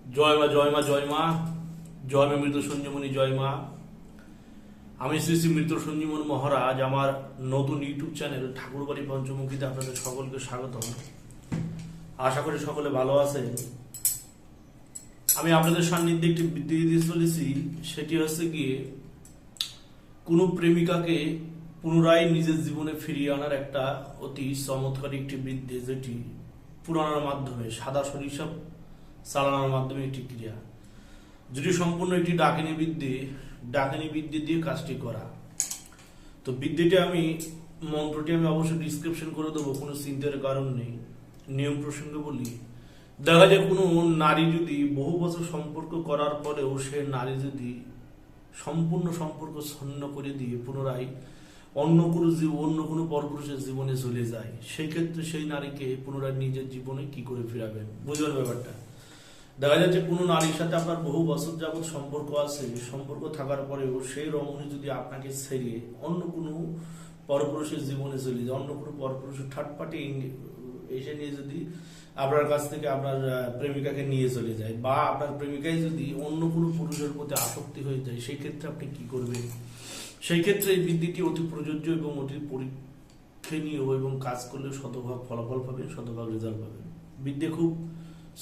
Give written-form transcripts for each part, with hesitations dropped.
জয় মা জয় মা জয় মা জয় মা মৃত সঞ্জীবনী জয় মা। আমি শ্রী শ্রী মৃত সঞ্জীবনী মহারাজ আমার নতুন ইউটিউব চ্যানেল ঠাকুরবাড়ি পঞ্চমুখীতে আপনাদের সকলকে স্বাগত। আশা করি সকলে ভালো আছেন। আমি আপনাদের সান্নিধ্যে একটি বিদ্যে দিতে চলেছি, সেটি হচ্ছে গিয়ে কোনো প্রেমিকাকে পুনরায় নিজের জীবনে ফিরিয়ে আনার একটা অতি চমৎকারী একটি বিদ্যে, যেটি পুরানোর মাধ্যমে সাদা সরিষা চালানোর মাধ্যমে একটি ক্রিয়া, যেটি সম্পূর্ণ একটি ডাকিনী বিদ্যে দিয়ে কাজটি করা। তো বিদ্যেটি মন্ত্রটি আমি অবশ্যই ডিসক্রিপশন করে দেবো, কোনো চিন্তার কারণ নেই। নিয়ম প্রসঙ্গে বলি, দেখা যায় কোনো নারী যদি বহু বছর সম্পর্ক করার পরেও সে নারী যদি সম্পূর্ণ সম্পর্ক ছন্ন করে দিয়ে পুনরায় অন্য কোনো পরপুরুষের জীবনে চলে যায়, সেই ক্ষেত্রে সেই নারীকে পুনরায় নিজের জীবনে কি করে ফিরাবেন, বুঝবেন ব্যাপারটা। দেখা যাচ্ছে কোনো নারীর সাথে আপনার বহু বছর যাবৎ সম্পর্ক আছে, সম্পর্ক থাকার পরেও সেই রমণী যদি আপনাকে ছেড়ে অন্য কোনো পরপুরুষের জীবনে চলে যায়, অন্য কোনো পরপুরুষের থার্ড পার্টি এসে নিয়ে যদি আপনার কাছ থেকে আপনার প্রেমিকাকে নিয়ে চলে যায়, বা আপনার প্রেমিকাই যদি অন্য কোনো পুরুষের প্রতি আসক্তি হয়ে যায়, সেই ক্ষেত্রে আপনি কি করবেন? সেই ক্ষেত্রে এই বিদ্যেটি অতি প্রযোজ্য এবং অতি পরীক্ষণীয়, এবং কাজ করলে শতভাগ ফলাফল পাবেন, শতভাগ রেজাল্ট পাবেন। বিদ্যে খুব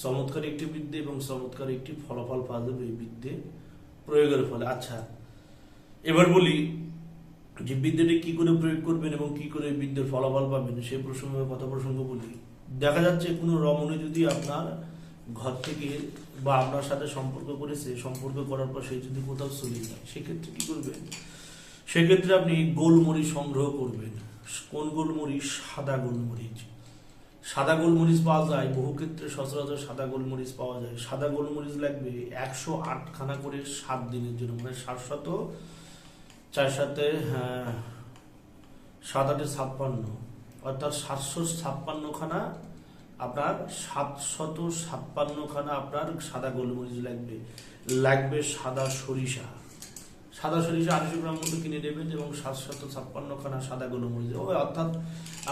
চমৎকার একটি বিদ্যে এবং চমৎকার একটি ফলাফল পাওয়া যাবে এই বিদ্যে প্রয়োগের ফলে। আচ্ছা, এবার বলি যে বিদ্যেটি কি করে প্রয়োগ করবেন এবং কি করে বিদ্যের ফলাফল পাবেন, সেই প্রসঙ্গ বলি। দেখা যাচ্ছে কোনো রমণী যদি আপনার ঘর থেকে বা আপনার সাথে সম্পর্ক করেছে, সম্পর্ক করার পর সে যদি কোথাও চলে যায়, সেক্ষেত্রে কি করবেন? সেক্ষেত্রে আপনি গোলমরিচ সংগ্রহ করবেন। কোন গোলমরিচ? সাদা গোলমরিচ। সাদা গোলমরিচ পাওয়া যায় বহু ক্ষেত্রে, সচরাচর সাদা গোলমরিচ পাওয়া যায়। সাদা গোলমরিচ লাগবে 108 খানা করে 7 দিনের জন্য, মানে 700 4 সাথে 7 8 56, অর্থাৎ 756 খানা আপনার 756 খানা আপনার সাদা গোলমরিচ লাগবে সাদা সরিষা। সাদা সরিষা 250 গ্রাম মতো কিনে নেবেন এবং 756 খানা সাদা গোলমরিচ, অর্থাৎ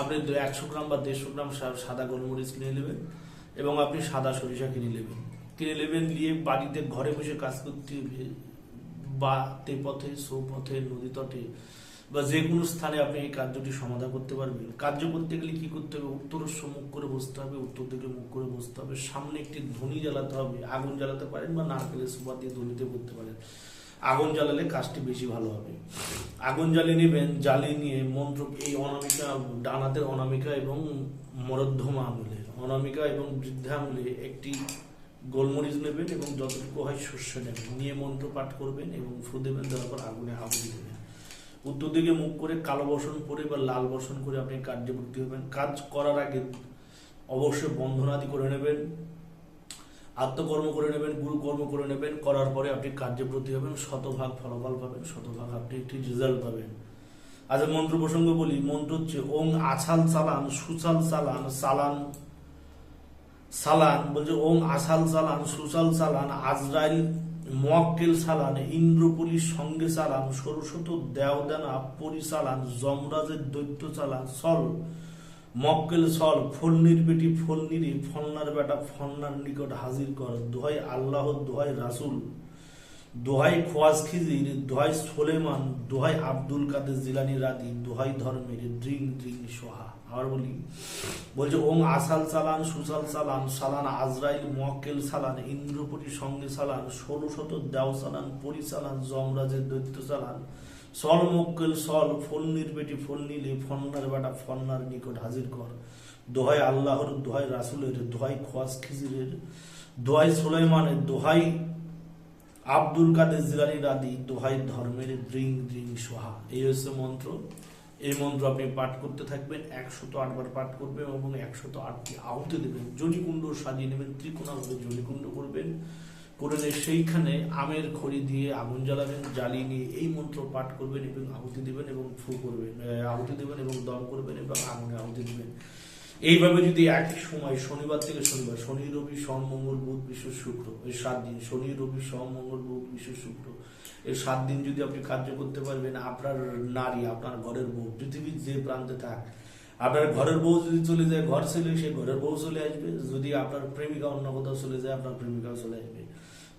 আপনি 100 গ্রাম বা 150 গ্রাম সাদা গোলমরিচ কিনে নেবেন এবং আপনি সাদা সরিষা কিনে নেবেন নিয়ে বাড়িতে ঘরে বসে কাজ করতে হবে, বা পথে চৌপথে নদী তটে বা যে কোনো স্থানে আপনি এই কার্যটি সমাধান করতে পারবেন। কার্য করতে গেলে কি করতে হবে? উত্তরস্ব মুখ করে বসতে হবে, উত্তর দিকে মুখ করে বসতে হবে, সামনে একটি ধনী জ্বালাতে হবে, আগুন জ্বালাতে পারেন বা নারকেলের সুপার দিয়ে ধনিতে করতে পারেন। আগুন জ্বালালে কাজটি বেশি ভালো হবে। আগুন জ্বালিয়ে নেবেন, জ্বালিয়ে নিয়ে মন্ত্র এই অনামিকা, ডান হাতের অনামিকা এবং মরধ্যম আঙুলে, অনামিকা এবং বৃদ্ধা আঙুলে একটি গোলমরিচ নেবেন এবং যতটুকু হয় শস্য নেবেন, নিয়ে মন্ত্র পাঠ করবেন এবং ফু দেবেন, দেওয়ার পর আগুনে আহুতি দেবেন। উত্তর দিকে মুখ করে কালো বসন করে বা লাল বসন করে আপনি কার্যবর্তী হবেন। কাজ করার আগে অবশ্যই বন্ধনাদি করে নেবেন, আত্মকর্ম করে নেবেন, গুরুকর্ম করে নেবেন। করার পরে আপনি কার্যব্রতী হবেন, শতভাগ ফলাফল পাবেন, শতভাগ আপনি একটি রেজাল্ট পাবেন। আচ্ছা, মন্ত্র প্রসঙ্গ বলি। মন্ত্র হচ্ছে ওং আছাল চালান সুচাল চালান সালান বলছে ওং আছাল চালান সুচাল চালান আজরাইল মোয়াক্কেল চালান ইন্দ্রপলি সঙ্গে চালান সরস্বত দেওদানা পরিচালান যমরাজের দৈত্য চালান সল মক্কেল সল ফলনির বেটি ফলনিরে ফলনার বেটা ফলনার নিকট হাজির কর। দোহাই আল্লাহ, দোহাই রাসুল, দোহাই খোয়াজ খিজির, দোহাই সোলেমান, দোহাই আব্দুল কাদের জিলানি রাদি, দোহাই ধর্মের ড্রিং সোহা। আবার বলছে ওং আসাল চালান সুসাল চালান সালান আজরাইল মোয়াক্কেল চালান ইন্দ্রপতি সঙ্গে চালান 1600 দেও চালান পরিচালান যমরাজের দৈত্য চালান সল মক্কেল সল ফলনির বেটি ফলনিলে ফন্নার বেটা ফন্নার নিকট হাজির কর। দোহাই আল্লাহর, দোহাই রাসুলের, দোহাই খোয়াজ খিজিরের, দোহাই সুলাইমানের, দোহাই আব্দুল কাদের জিলানি রাদি, দোহাই ধর্মের ড্রিং সোহা। এই হচ্ছে মন্ত্র। এই মন্ত্র আপনি পাঠ করতে থাকবেন, 108 বার পাঠ করবেন এবং 108টি আহুতি দেবেন। জনিকুণ্ড সাজিয়ে নেবেন, ত্রিকোণাভাবে জনিকুণ্ড করবেন, করে সেইখানে আমের খড়ি দিয়ে আগুন জ্বালাবেন, জ্বালিয়ে নিয়ে এই মন্ত্র পাঠ করবেন এবং আহুতি দেবেন এবং আহুতি দেবেন এবং দম করবেন এবং আগুনে আহুতি দেবেন। এইভাবে যদি একই সময় শনিবার থেকে শনিবার, শনি রবি সোম মঙ্গল বুধ বৃহস্পতি শুক্র, এই 7 দিন, শনি রবি সোম মঙ্গল বুধ বৃহস্পতি শুক্র, এই 7 দিন যদি আপনি কার্য করতে পারবেন, আপনার নারী, আপনার ঘরের বউ, পৃথিবীর যে প্রান্তে থাক, আপনার ঘরের বউ যদি চলে যায়, ঘর ছেলে সে ঘরের বউ চলে আসবে। যদি আপনার প্রেমিকা অন্য কোথাও চলে যায়, আপনার প্রেমিকাও চলে আসবে।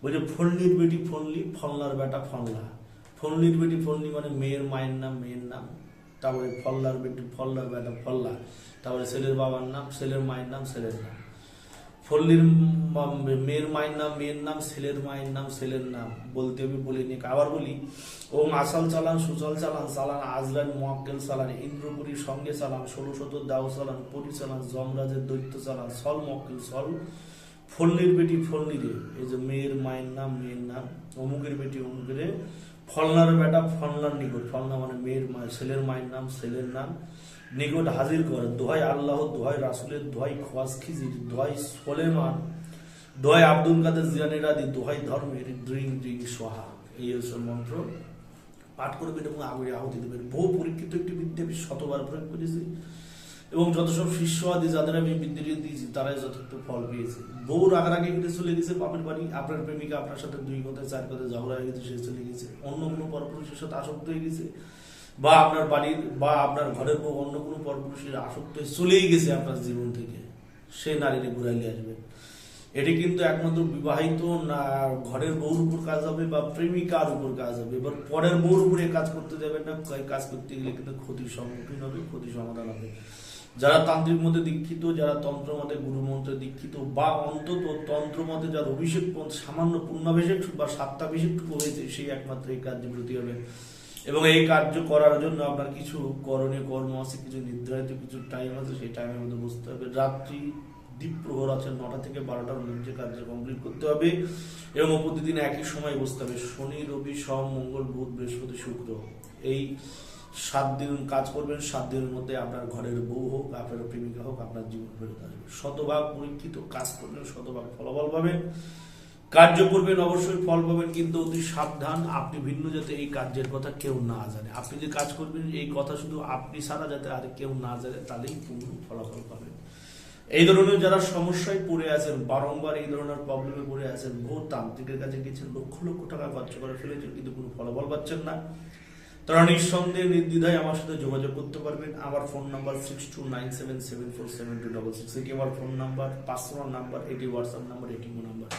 বলছে ফলনির বেটি ফলনি, ফলনার বেটা ফলনা। ফলনির বেটি ফলনি মানে মেয়ের মায়ের নাম, মেয়ের নাম। তারপরে ফল্লার বেটি ফল্লার বেটা ফল্লা। তারপরে ছেলের বাবার নাম, ছেলের মায়ের নাম, ছেলের নাম। ফল্লির মেয়ের মায়ের নাম, মেয়ের নাম, ছেলের মায়ের নাম, ছেলের নাম বলতে হবে, বলে নিয়ে আবার বলি। ওম আসাল চালান, সুচল চালান, চালান আজলান মোয়াক্কেল চালান, ইন্দ্রপুরীর সঙ্গে চালান, 16 দাও চালান, পরি চালান, যমরাজের দৈত্য চালান, সল মক্কেল সল। ফল্লির বেটি ফল্লি রে, এই যে মেয়ের মায়ের নাম, মেয়ের নাম, অমুকের বেটি অমুকের, ফলনার বেটা ফলনার নিকট, ফলনা মানে মেয়ের মা, ছেলের মায়ের নাম, ছেলের নাম নিকট হাজির করে। দোহাই আল্লাহ, দোহাই রাসুলের, দোহাই খোয়াজ খিজির, দোহাই সোলেমান, দোহাই আব্দুল কাদের জিলানীর আদি, দোহাই ধর্মের, ড্রিং ড্রিং সোহা। এই হচ্ছে মন্ত্র পাঠ করবেন এবং আগুনে আহুতি দেবেন। বহু পরীক্ষিত একটি বিদ্যা, আমি শতবার প্রয়োগ করেছি এবং যত সব শিষ্য আদি যাদের আমি বিদ্যুৎ দিয়েছি তারাই যথার্থ ফল পেয়েছে। বহু রাগারাগি কেটে চলে গেছে বাপের বাড়ি, আপনার প্রেমিকা আপনার সাথে 2 কথায় 4 কথায় ঝগড়া হয়ে গেছে, সে চলে গেছে, অন্য কোনো পরপুরুষের সাথে আসক্ত হয়ে গেছে, বা আপনার বাড়ির বা আপনার ঘরের বউ অন্য কোনো পরপুরুষের আসক্ত হয়ে চলেই গেছে আপনার জীবন থেকে, সে নারীকে ঘুরাইলে আসবে। এটি কিন্তু একমাত্র বিবাহিত না ঘরের বউর উপর কাজ হবে বা প্রেমিকার উপর কাজ হবে। এবার পরের বউর উপরে কাজ করতে যাবেন না, কাজ করতে গেলে কিন্তু ক্ষতির সম্মুখীন হবে, ক্ষতির সমাধান হবে। যারা তান্ত্রিক মতে দীক্ষিত, যারা তন্ত্র মতে গুরু মন্ত্রে দীক্ষিত, বা অন্তত তন্ত্র মতে যার অভিষেক সামান্য পূর্ণাভিষেক বা সাত্তাভিষেকটুকু হয়েছে, সেই একমাত্র এই কার্যে ব্রতী হবে। এবং এই কার্য করার জন্য আপনার কিছু করণীয় কর্ম আছে, কিছু নির্ধারিত কিছু টাইম আছে, সেই টাইমের মধ্যে বসতে হবে। রাত্রি দ্বীপ প্রহর আছে 9টা থেকে 12টার মধ্যে কার্য কমপ্লিট করতে হবে এবং প্রতিদিন একই সময় বসতে হবে। শনি, রবি, সোম, মঙ্গল, বুধ, বৃহস্পতি, শুক্র, এই 7 দিন কাজ করবেন। 7 দিনের মধ্যে আপনার ঘরের বউ হোক, আপনার প্রেমিকা হোক, আপনার জীবন ফেরত আসবে। শতভাগ পরীক্ষিত কাজ করবেন, শতভাগ ফলাফল পাবেন। কার্য করবেন, অবশ্যই ফল পাবেন, কিন্তু অতি সাবধান, আপনি ভিন্ন যাতে এই কার্যের কথা কেউ না জানে। আপনি যে কাজ করবেন এই কথা শুধু আপনি ছাড়া যাতে আর কেউ না জানে, তাহলেই পূর্ণ ফলাফল পাবেন। এই ধরনের যারা সমস্যায় পড়ে আছেন, বারংবার এই ধরনের প্রবলেমে পড়ে আছেন, বহু তান্ত্রিকের কাছে গেছেন, লক্ষ লক্ষ টাকা খরচ করে ফেলেছেন, কিন্তু কোনো ফলাফল পাচ্ছেন না, তারা নিঃসন্দেহে নির্দ্বিধায় আমার সাথে যোগাযোগ করতে পারবেন। আমার ফোন নাম্বার 6297747266, এটি আমার ফোন নাম্বার, পার্সোনাল নাম্বার, এটি হোয়াটসঅ্যাপ নাম্বার, এটি ইমো নাম্বার।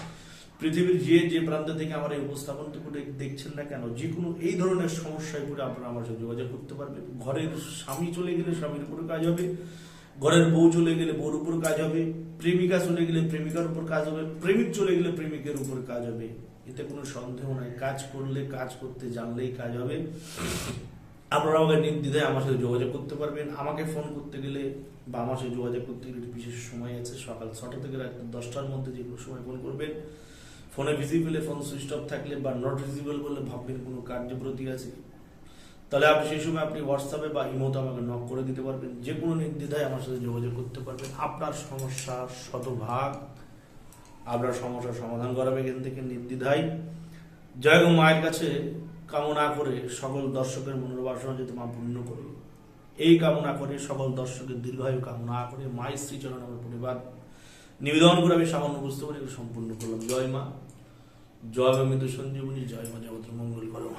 পৃথিবীর যে প্রান্ত থেকে আমার এই উপস্থাপনটুকু দেখছেন না কেন, যে কোনো এই ধরনের সমস্যায় পড়ে আপনারা আমার সাথে যোগাযোগ করতে পারবেন। ঘরের স্বামী চলে গেলে স্বামীর উপরে কাজ হবে, ঘরের বউ চলে গেলে বউর উপর কাজ হবে, প্রেমিকা চলে গেলে প্রেমিকার উপর কাজ হবে, প্রেমিক চলে গেলে প্রেমিকের উপর কাজ হবে। এতে কোনো সন্দেহ নাই, কাজ করলে, কাজ করতে জানলেই কাজ হবে। আপনারা আমাকে নির্দ্বিধায় আমার সাথে যোগাযোগ করতে পারবেন। আমাকে ফোন করতে গেলে বা আমার সাথে যোগাযোগ করতে গেলে বিশেষ সময় আছে, সকাল 6টা থেকে রাত 10টার মধ্যে যে কোনো সময় ফোন করবেন। ফোনে ভিজিবলে, ফোন সুইচ অফ থাকলে বা নট ভিজিবল বলে ভাববেন কোনো কার্যব্রতী আছে, তাহলে আপনি সেই সময় আপনি হোয়াটসঅ্যাপে বা ইমোতে আমাকে নক করে দিতে পারবেন। যে কোনো নির্দ্বিধায় আমার সাথে যোগাযোগ করতে পারবেন। আপনার সমস্যা শতভাগ আপনার সমস্যার সমাধান করাবে এখান থেকে নির্দ্বিধায়। জয় গো মায়ের কাছে কামনা করে সকল দর্শকের মনের বাসনা যাতে মা পূর্ণ করে, এই কামনা করে সকল দর্শকের দীর্ঘায়ু কামনা করে মায়ের শ্রীচরণ আমার পরিবার নিবেদন করে আমি সামান্য বুঝতে পারি সম্পূর্ণ করলাম। জয় মা, জয় মা মৃত্যু সঞ্জীবনী, জয় মা জগতের মঙ্গল করো।